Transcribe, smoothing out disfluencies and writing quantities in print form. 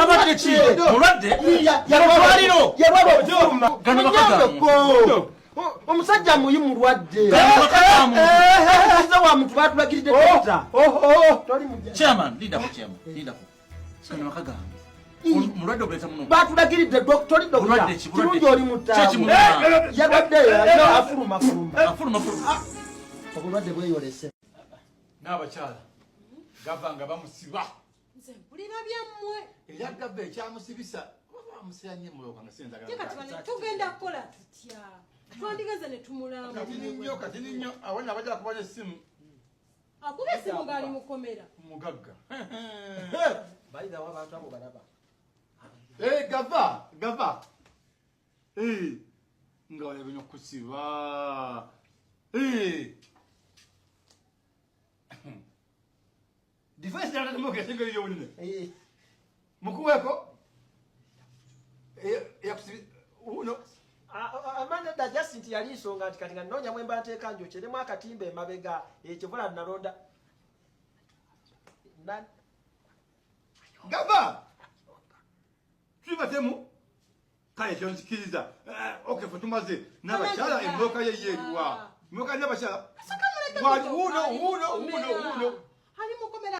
abadde ki mulwadde yalwaliro gano bakaga omusajja muyi mulwadde wa muntu batulagiridde dokita chairman lindako gano bakaga mulwadde obuleta muno batulagiridde doktori dokita kirungi oli mutamu yalwadde afuluma obulwadde bweyolese n'abakyala gavanga bamusiba nze mpulira byammwe era gava ekyamusibisa bamusira nnyo emulooka nga senzagala tugenda kukola tutya twandigeze ne tumulamba kati nnyo awona abajja kuba n'essimu akuba essimu ng'ali mukomera mugagga bayidawo abantu abo balaba gava nga olabye n'okusiba defense yala temo kesenge yo wonne mukuweko yakusibi uno amanda da Jacinth yali nsonga nti kati nga nonya mwemba nteeka njo kyeremu akatimba emabega ekivula nalonda gava tubatemu kale kyo nzikiriza okay fo tumaze n'abakyala emmoka ye yeruwa mmoka n'abakyala saka muleke uno ali mukomera